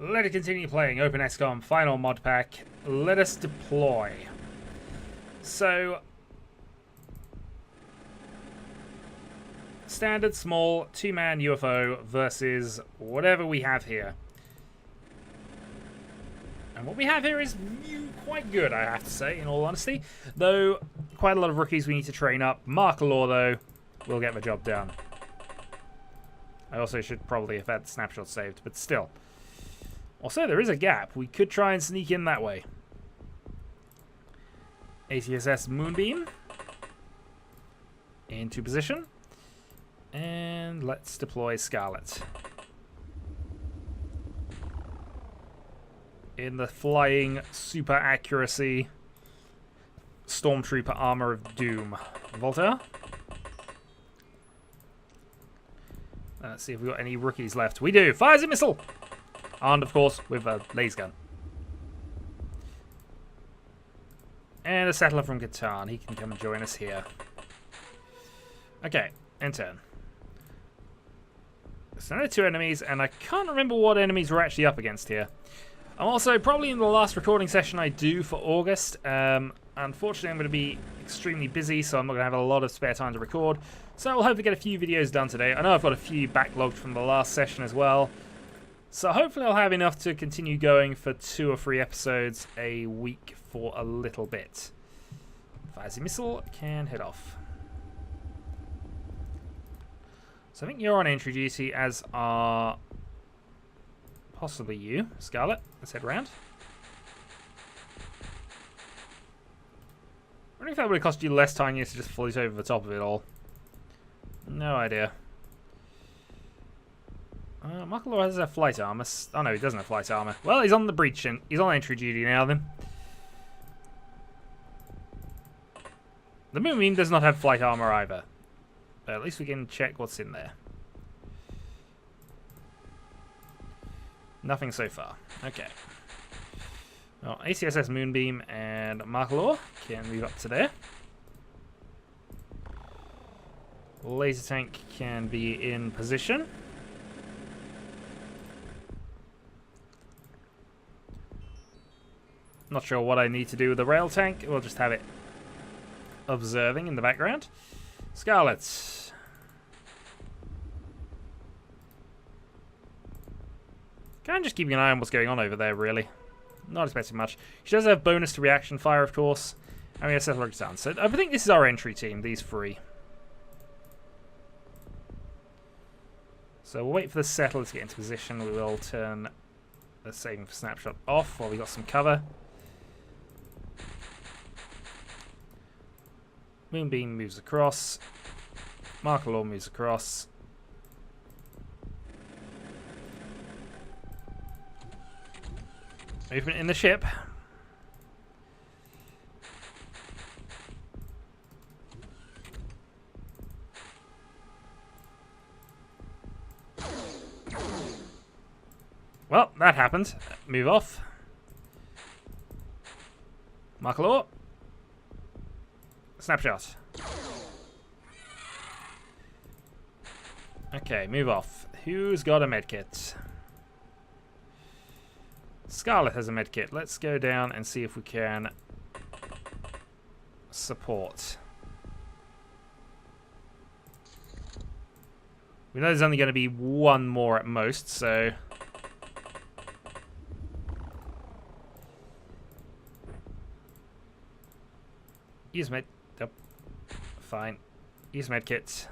Let it continue playing. Open XCOM, final mod pack. Let us deploy. So, standard small 2-man UFO versus whatever we have here. And what we have here is quite good, I have to say, in all honesty. Though, quite a lot of rookies we need to train up. Marker Law, though, will get the job done. I also should probably have had snapshots saved, but still. Also, there is a gap. We could try and sneak in that way. ATSS Moonbeam. Into position. And let's deploy Scarlet. In the flying super accuracy Stormtrooper armor of doom. Volta. Let's see if we've got any rookies left. We do. Fires a missile. Armed, of course, with a laser gun. And a settler from Catan. He can come and join us here. Okay, end turn. So only 2 enemies, and I can't remember what enemies we're actually up against here. I'm also probably in the last recording session I do for August. Unfortunately, I'm going to be extremely busy, so I'm not going to have a lot of spare time to record. So I'll hope to get a few videos done today. I know I've got a few backlogged from the last session as well. So hopefully I'll have enough to continue going for 2 or 3 episodes a week for a little bit. Fires a missile, can head off. So I think you're on entry duty, as are possibly you, Scarlet. Let's head around. I wonder if that would have cost you less time to just float over the top of it all. No idea. Michael has a flight armor. Oh no, he doesn't have flight armor. Well, he's on the breach and he's on entry duty now then. The Moonbeam does not have flight armor either. But at least we can check what's in there. Nothing so far. Okay. Well, ACSS Moonbeam and Markalor can move up to there. Laser tank can be in position. Not sure what I need to do with the rail tank. We'll just have it observing in the background. Scarlet. Kind of just keeping an eye on what's going on over there, really. Not expecting much. She does have bonus to reaction fire, of course. And we have Settler Down. So I think this is our entry team, these 3. So we'll wait for the Settler to get into position. We will turn the saving for snapshot off while we got some cover. Moonbeam moves across. Markalor moves across. Movement in the ship. Well, that happened. Move off. Markalor. Snapshot. Okay, move off. Who's got a medkit? Scarlet has a medkit. Let's go down and see if we can support. We know there's only going to be 1 more at most, so... Use med... Oh, fine. Use medkit.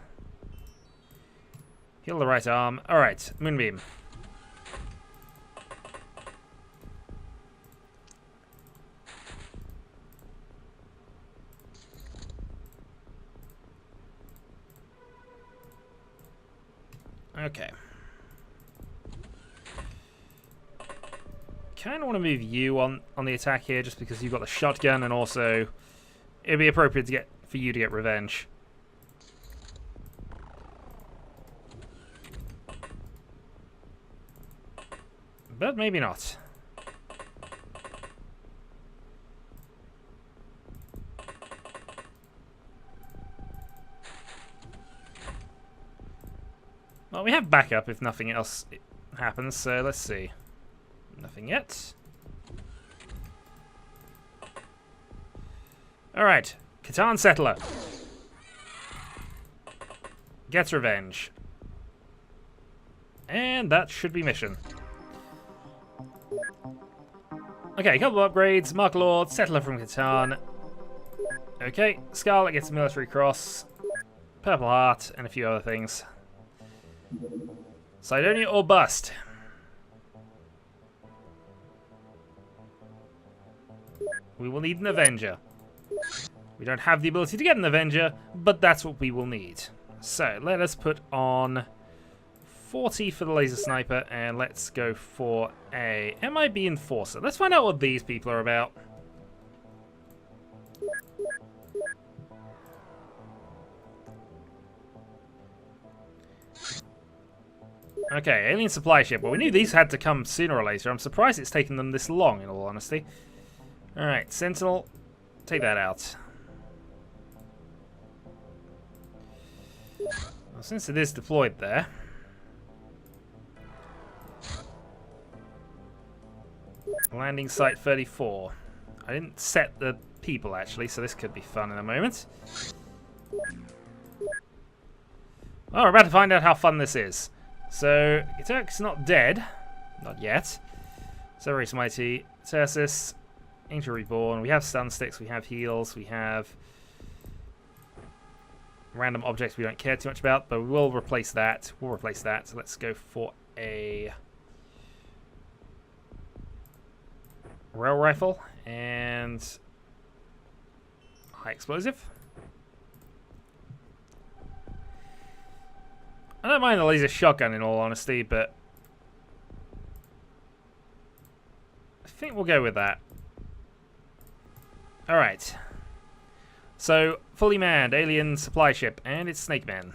Heal the right arm. Alright, Moonbeam. Okay. Kind of want to move you on the attack here, just because you've got the shotgun, and also it'd be appropriate to for you to get revenge. But maybe not. Well, we have backup if nothing else happens, so let's see. Nothing yet. Alright. Catan Settler. Gets revenge. And that should be mission. Okay, a couple of upgrades. Mark Lord, Settler from Catan. Okay, Scarlet gets a military cross. Purple Heart, and a few other things. Sidonia or bust? We will need an Avenger. We don't have the ability to get an Avenger, but that's what we will need. So, let us put on 40 for the Laser Sniper, and let's go for a MIB Enforcer. Let's find out what these people are about. Okay, alien supply ship. Well, we knew these had to come sooner or later. I'm surprised it's taken them this long, in all honesty. Alright, Sentinel, take that out. Well, since it is deployed there... Landing site 34. I didn't set the people, actually, so this could be fun in a moment. Well, we're about to find out how fun this is. So, Turk's not dead. Not yet. Cerberus Mighty, Tersis, Angel Reborn. We have stun sticks, we have heals, we have random objects we don't care too much about, but we will replace that. We'll replace that. So let's go for a rail rifle and high explosive. I don't mind the laser shotgun in all honesty, but I think we'll go with that. Alright. So, fully manned alien supply ship, and it's Snake Man.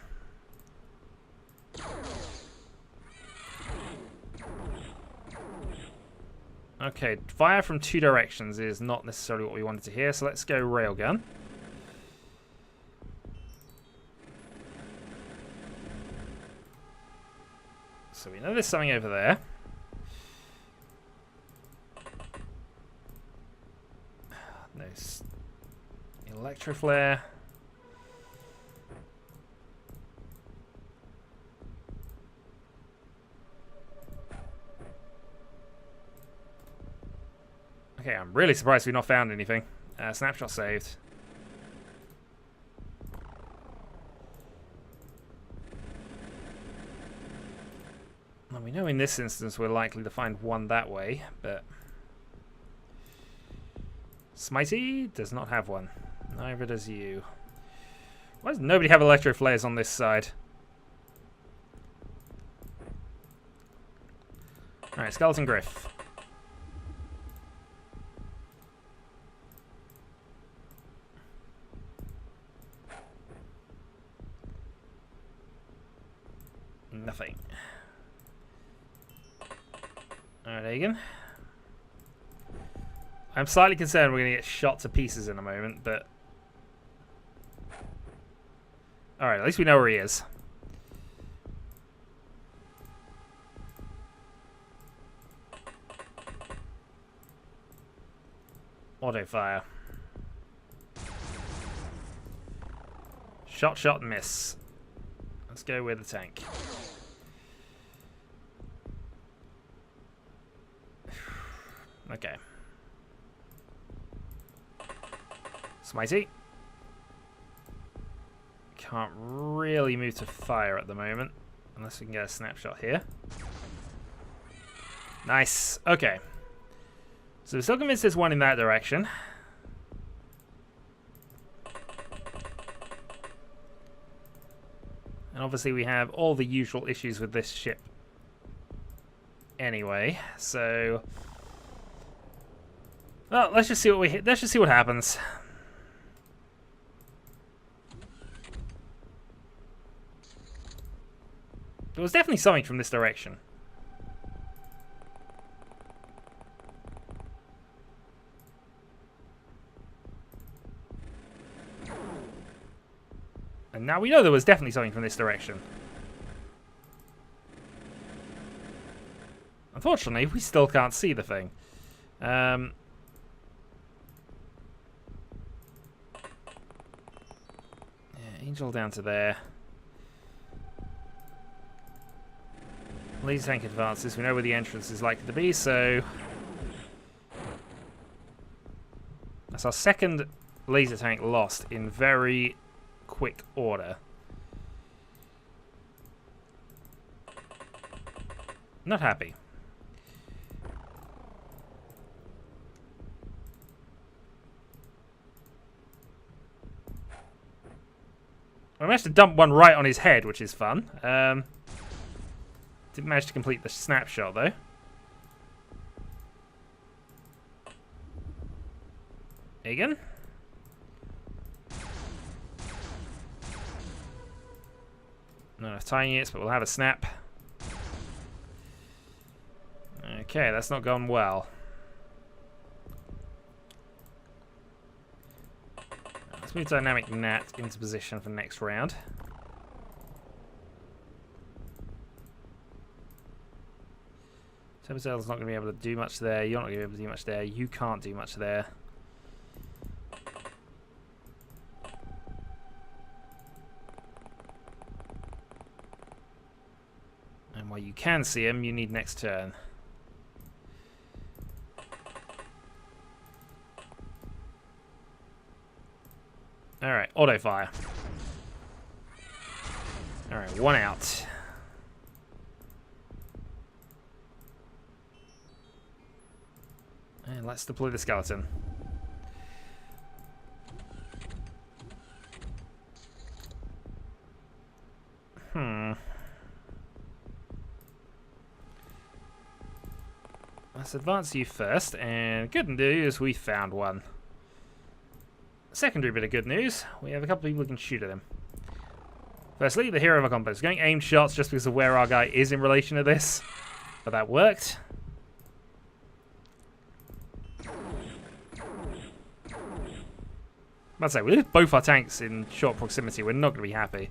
Okay, fire from two directions is not necessarily what we wanted to hear, so let's go railgun. So we know there's something over there. Nice. Electroflare. Okay, I'm really surprised we've not found anything. Snapshot saved. Well, we know in this instance we're likely to find one that way, but... Smitey does not have one. Neither does you. Why does nobody have electroflares on this side? Alright, Skeleton Griff. Nothing. Alright, Egan. I'm slightly concerned we're going to get shot to pieces in a moment, but... Alright, at least we know where he is. Auto fire. Shot, shot, miss. Let's go with the tank. Okay. Smitey. Can't really move to fire at the moment, unless we can get a snapshot here. Nice. Okay. So we're still convinced there's one in that direction. And obviously we have all the usual issues with this ship anyway, so... Well, let's just see what let's just see what happens. There was definitely something from this direction. And now we know there was definitely something from this direction. Unfortunately, we still can't see the thing. Yeah, Angel down to there. Laser tank advances. We know where the entrance is likely to be, so that's our second laser tank lost in very quick order. Not happy. I managed to dump one right on his head, which is fun. Didn't manage to complete the snapshot, though. Again. Not enough tiny units, but we'll have a snap. Okay, that's not gone well. Let's move Dynamic Gnat into position for the next round. Turbotail's not going to be able to do much there. You're not going to be able to do much there. You can't do much there. And while you can see him, you need next turn. Alright, auto fire. Alright, one out. And let's deploy the skeleton. Let's advance you first, and good news, we found one. Secondary bit of good news, we have a couple of people who can shoot at him. Firstly, the hero of our complex. Going aimed shots just because of where our guy is in relation to this. But that worked. I'd say, we lose both our tanks in short proximity, we're not going to be happy.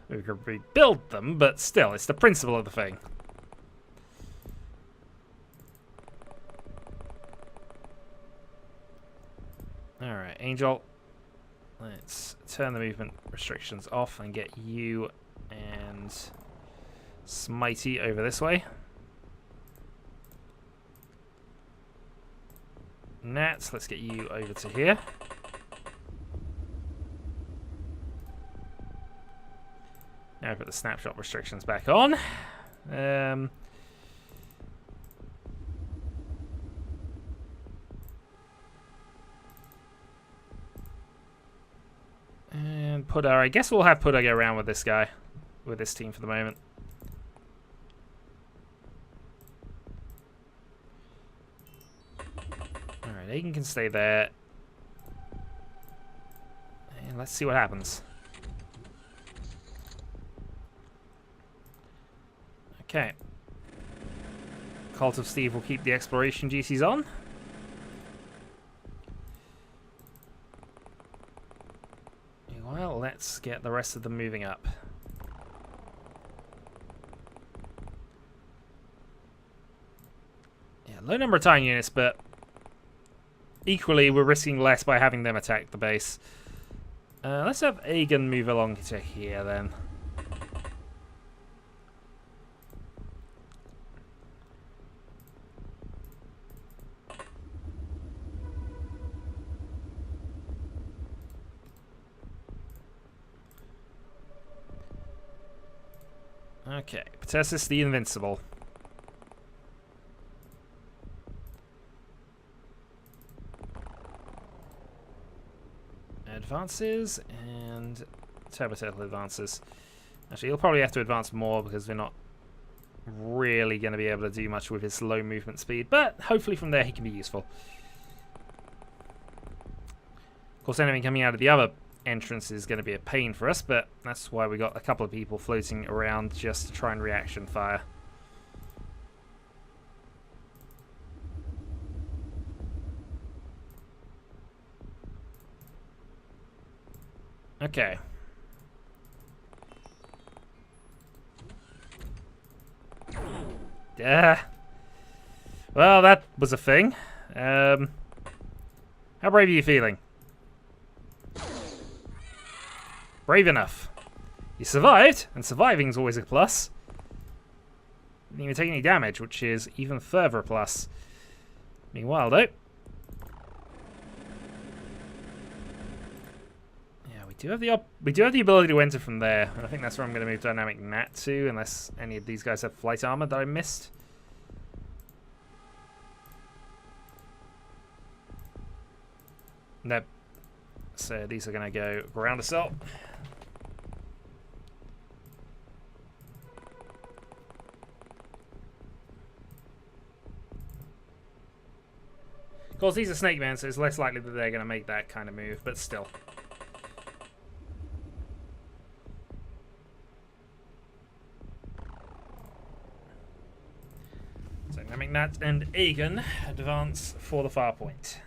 We could rebuild them, but still, it's the principle of the thing. Alright, Angel. Let's turn the movement restrictions off and get you and Smitey over this way. Nats, let's get you over to here. Now put the snapshot restrictions back on. And Pudar, I guess we'll have Pudar go around with this guy, with this team for the moment. Alright, Aiden can stay there. And let's see what happens. Okay. Cult of Steve will keep the exploration duties on. Well, let's get the rest of them moving up. Yeah, low number of tiny units, but equally we're risking less by having them attack the base. Let's have Aegon move along to here then. Okay, Ptessis the Invincible. Advances and Turbotail advances. Actually, he'll probably have to advance more because we're not really going to be able to do much with his low movement speed, but hopefully from there he can be useful. Of course, anything coming out of the other entrance is going to be a pain for us, but that's why we got a couple of people floating around just to try and reaction fire. Okay. Well, that was a thing. How brave are you feeling? Brave enough. You survived, and surviving's always a plus. Didn't even take any damage, which is even further a plus. Meanwhile, though, yeah, we do have the ability to enter from there, and I think that's where I'm going to move Dynamic Nat to, unless any of these guys have flight armor that I missed. Nope. So these are going to go ground assault. Of course, these are snake men, so it's less likely that they're going to make that kind of move, but still. So, Dynamic Nat and Aegon advance for the far point.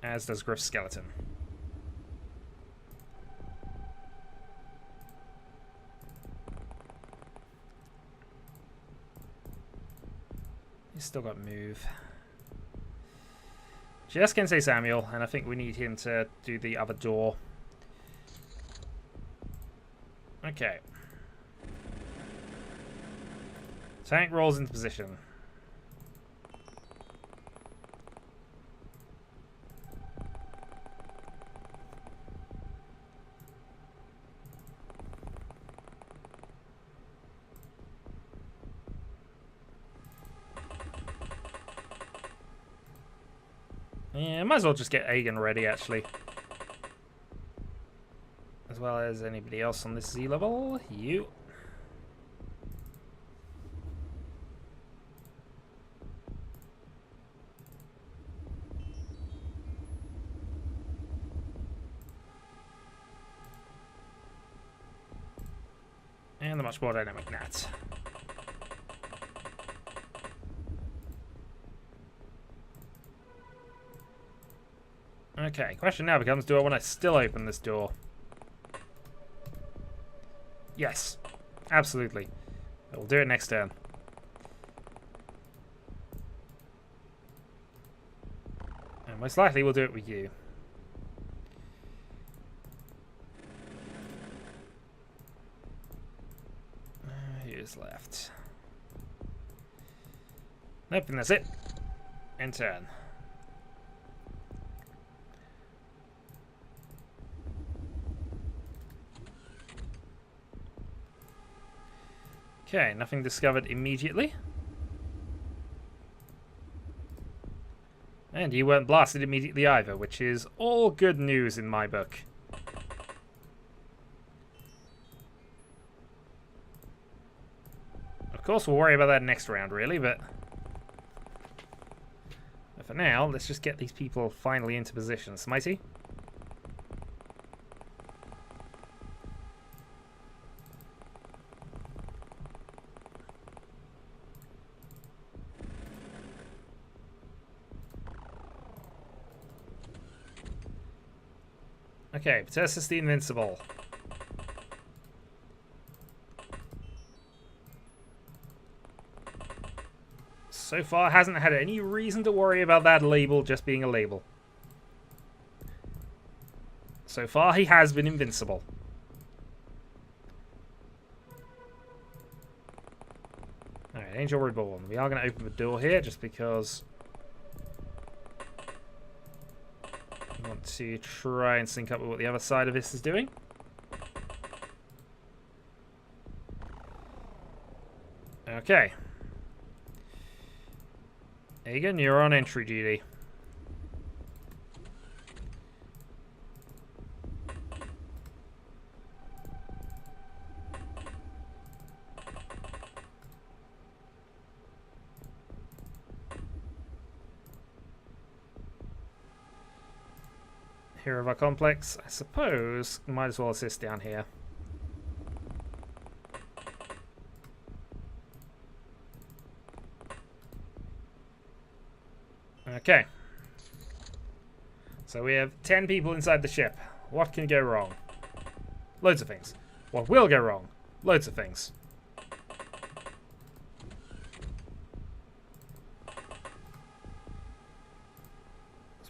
As does Griff's skeleton. He's still got move. Just can say Samuel, and I think we need him to do the other door. Okay. Tank rolls into position. Yeah, might as well just get Aegon ready, actually. As well as anybody else on this Z level. You. And the much more dynamic Nat. Okay, question now becomes, do I want to still open this door? Yes, absolutely. We'll do it next turn. And most likely we'll do it with you. Who's left? Nope, and that's it. End turn. Okay, nothing discovered immediately. And you weren't blasted immediately either, which is all good news in my book. Of course, we'll worry about that next round, really, but for now, let's just get these people finally into position. Smitey? Okay, Pertussis the Invincible. So far, hasn't had any reason to worry about that label just being a label. So far, he has been invincible. Alright, Angel Reborn. We are going to open the door here just because I want to try and sync up with what the other side of this is doing. Okay. Aegon, you're on entry duty. Hero of our complex, I suppose, might as well assist down here. Okay. So we have 10 people inside the ship. What can go wrong? Loads of things. What will go wrong? Loads of things.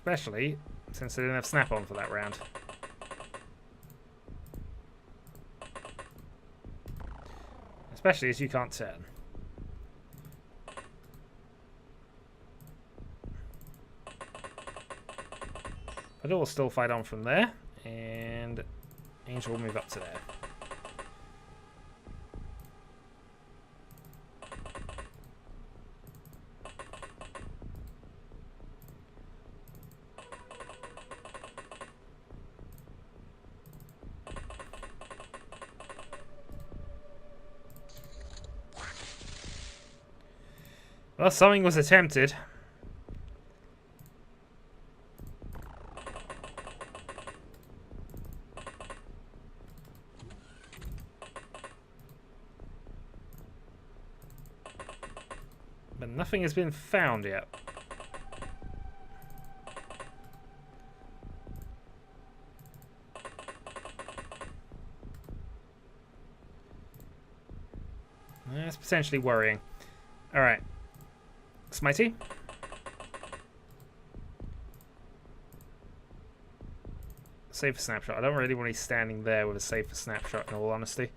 Especially since they didn't have snap-on for that round. Especially as you can't turn. But it will still fight on from there, and Angel will move up to there. Well, something was attempted. But nothing has been found yet. That's potentially worrying. Alright. Smitey. Save for snapshot. I don't really want to be standing there with a save for snapshot, in all honesty.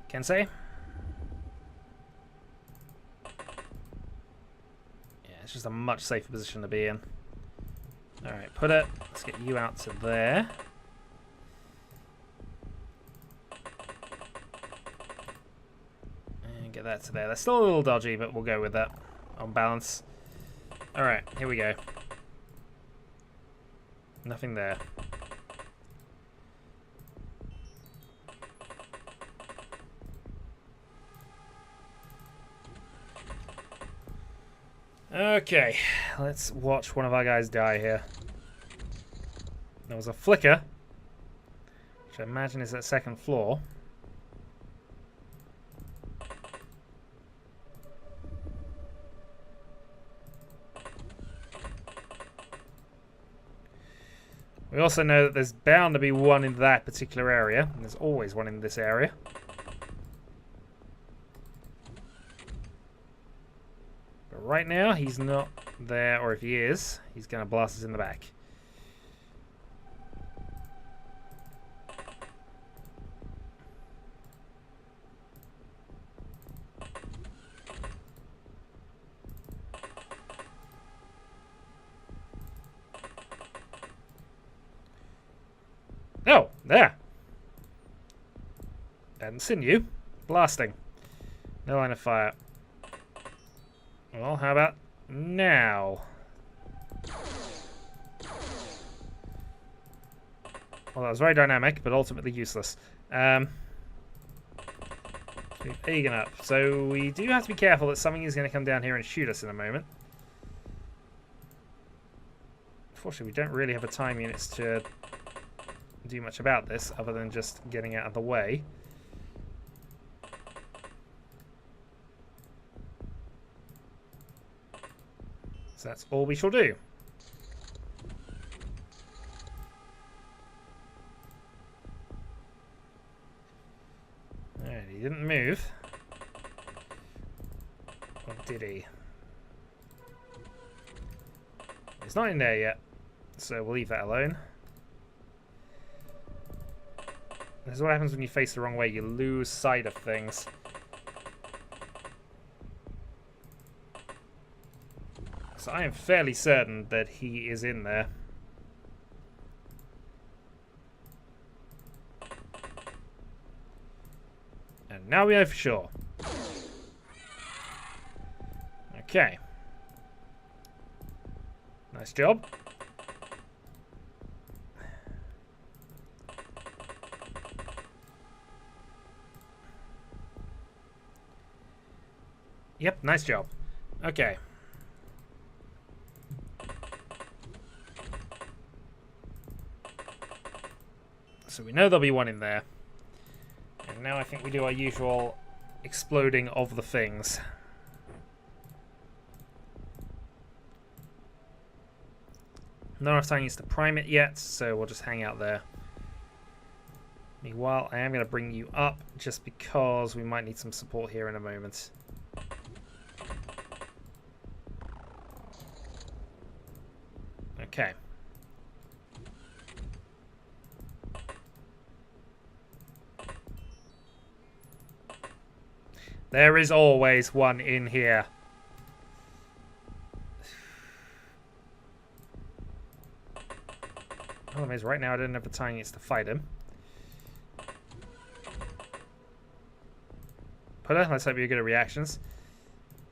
Kensei. Yeah, it's just a much safer position to be in. Alright, put it. Let's get you out to there. Get that to there. That's still a little dodgy, but we'll go with that on balance. Alright, here we go. Nothing there. Okay, let's watch one of our guys die here. There was a flicker, which I imagine is that second floor. We also know that there's bound to be one in that particular area. And there's always one in this area. But right now, he's not there. Or if he is, he's going to blast us in the back. Oh, there. Hadn't seen you. Blasting. No line of fire. Well, how about now? Well, that was very dynamic, but ultimately useless. Egan up. So we do have to be careful that something is going to come down here and shoot us in a moment. Unfortunately, we don't really have the time units to do much about this other than just getting out of the way. So that's all we shall do. Alright, he didn't move. Or did he? He's not in there yet, so we'll leave that alone. This is what happens when you face the wrong way. You lose sight of things. So I am fairly certain that he is in there. And now we know for sure. Okay. Nice job. Yep, nice job. Okay. So we know there'll be one in there. And now I think we do our usual exploding of the things. Not enough time to prime it yet, so we'll just hang out there. Meanwhile, I am going to bring you up just because we might need some support here in a moment. Okay. There is always one in here. Problem is, right now I don't have the tiniest to fight him. Putter, let's hope you're good at reactions.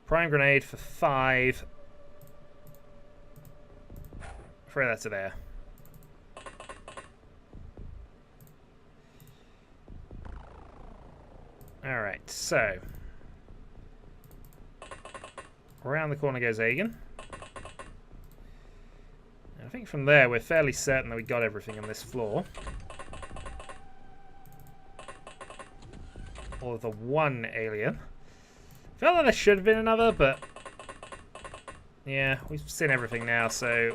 Prime grenade for 5. Throw that to there. Alright, so. Around the corner goes Aegon. I think from there we're fairly certain that we got everything on this floor. Or the one alien. Felt like there should have been another, but yeah, we've seen everything now, so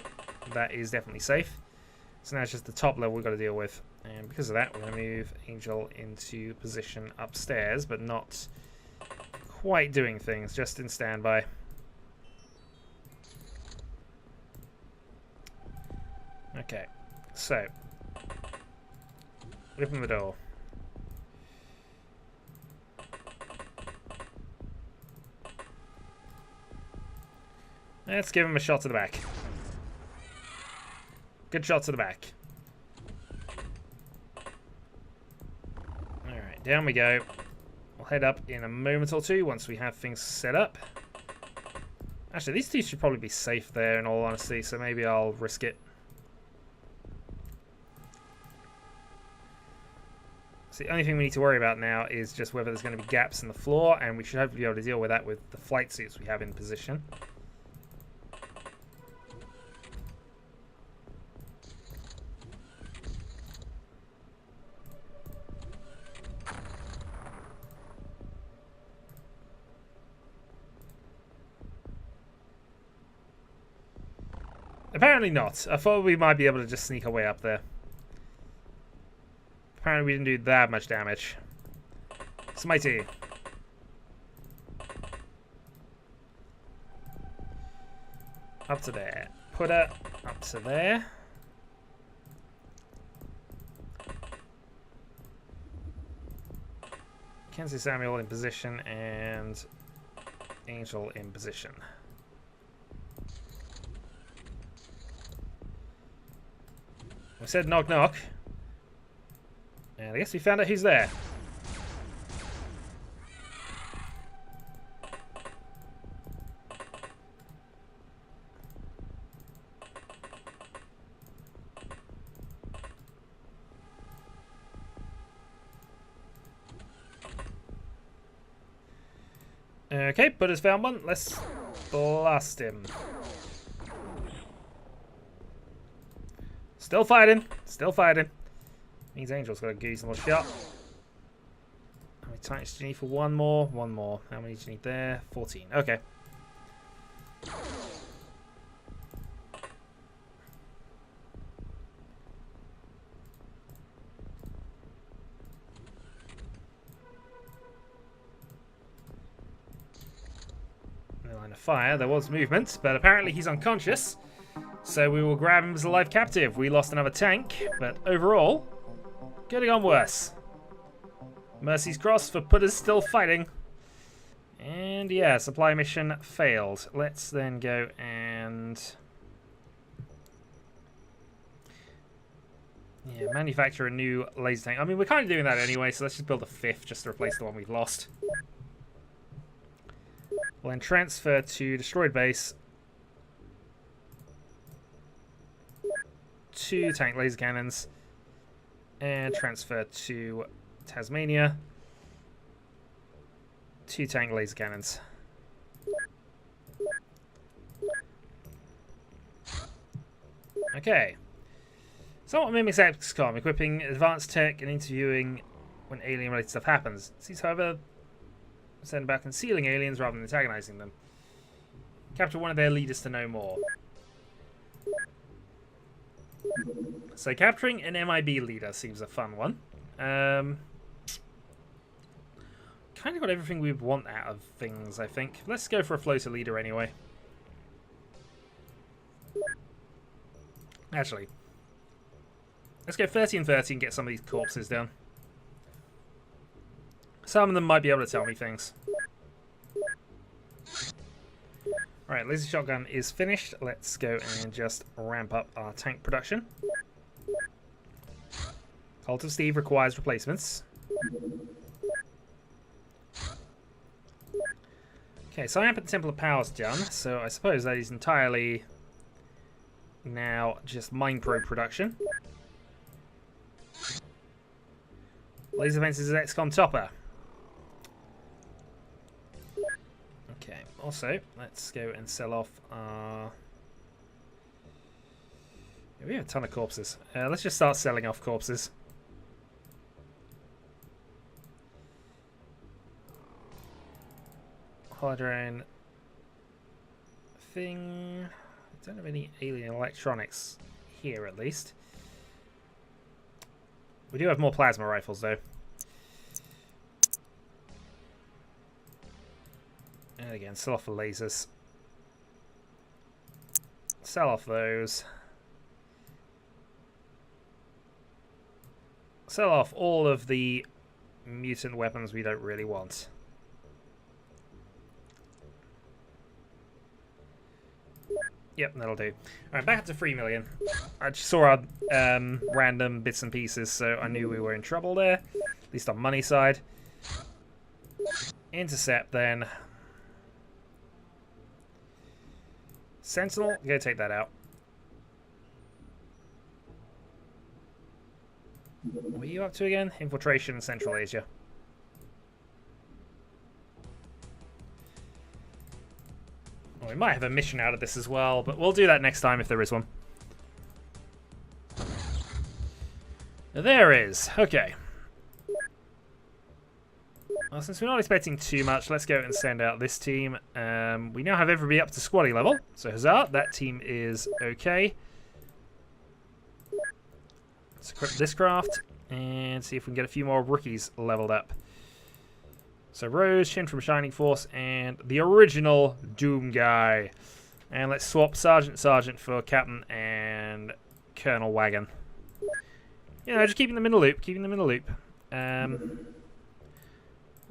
that is definitely safe. So now it's just the top level we've got to deal with. And because of that, we're going to move Angel into position upstairs, but not quite doing things, just in standby. Okay, so open the door. Let's give him a shot to the back. Good shot to the back. Alright, down we go. We'll head up in a moment or two once we have things set up. Actually, these two should probably be safe there in all honesty, so maybe I'll risk it. So the only thing we need to worry about now is just whether there's going to be gaps in the floor, and we should hopefully be able to deal with that with the flight suits we have in position. Apparently not. I thought we might be able to just sneak our way up there. Apparently we didn't do that much damage. Smitey. Up to there. Putter up to there. Kenzie Samuel in position and Angel in position. We said knock knock. And I guess we found out who's there. Okay, Putter's found one. Let's blast him. Still fighting. Still fighting. Means Angel's got a reasonable shot. How many times do you need for one more? One more. How many do you need there? 14. Okay. No line of fire. There was movement, but apparently he's unconscious. So we will grab him as a live captive. We lost another tank, but overall, could have gone worse. Mercy's crossed for Putter's still fighting. And yeah, supply mission failed. Let's then go and manufacture a new laser tank. I mean, we're kind of doing that anyway, so let's just build a 5th just to replace the one we've lost. We'll then transfer to destroyed base. 2 tank laser cannons. And transfer to Tasmania. 2 tank laser cannons. Okay. Somewhat mimics XCOM, equipping advanced tech and interviewing when alien-related stuff happens. Sees, however, send about concealing aliens rather than antagonizing them. Capture one of their leaders to know more. So capturing an MIB leader seems a fun one. Kind of got everything we want out of things, I think. Let's go for a floater leader anyway. Actually, let's go 30 and 30 and get some of these corpses down. Some of them might be able to tell me things. Alright, laser shotgun is finished. Let's go and just ramp up our tank production. Cult of Steve requires replacements. Okay, so I am at the Temple of Power's done, so I suppose that is entirely now just Mind Probe production. Laser Fences is XCOM Topper. Okay, also, let's go and sell off our... Yeah, we have a ton of corpses. Let's just start selling off corpses. Holodrone thing. I don't have any alien electronics here, at least. We do have more plasma rifles, though. And again, sell off the lasers. Sell off those. Sell off all of the mutant weapons we don't really want. Yep, that'll do. Alright, back up to 3 million. I just saw our random bits and pieces, so I knew we were in trouble there. At least on money side. Intercept, then. Sentinel, go take that out. What are you up to again? Infiltration in Central Asia. Well, we might have a mission out of this as well, but we'll do that next time if there is one. There is. Okay. Well, since we're not expecting too much, let's go and send out this team. We now have everybody up to squaddy level, so huzzah, that team is okay. Let's equip this craft and see if we can get a few more rookies leveled up. So Rose, Shin from Shining Force, and the original Doom guy. And let's swap Sergeant for Captain and Colonel Wagon. You know, just keeping them in the loop, we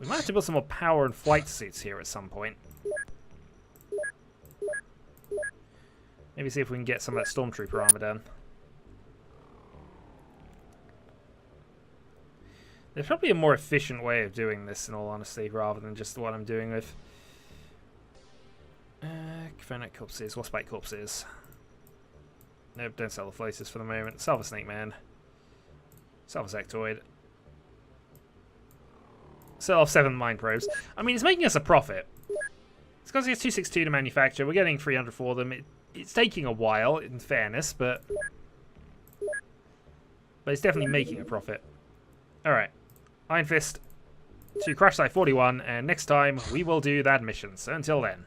might have to build some more power and flight suits here at some point. Maybe see if we can get some of that Stormtrooper armor done. There's probably a more efficient way of doing this, in all honesty, rather than just what I'm doing with Phoenix corpses, Waspite corpses. Nope, don't sell the floaters for the moment. Sell the Snake Man. Sell the Sectoid. Sell off 7 Mind Probes. I mean, it's making us a profit. It's costing us 262 to manufacture. We're getting 300 for them. It's taking a while, in fairness, but it's definitely making a profit. Alright. Iron Fist to Crash Site 41, and next time we will do that mission. So until then.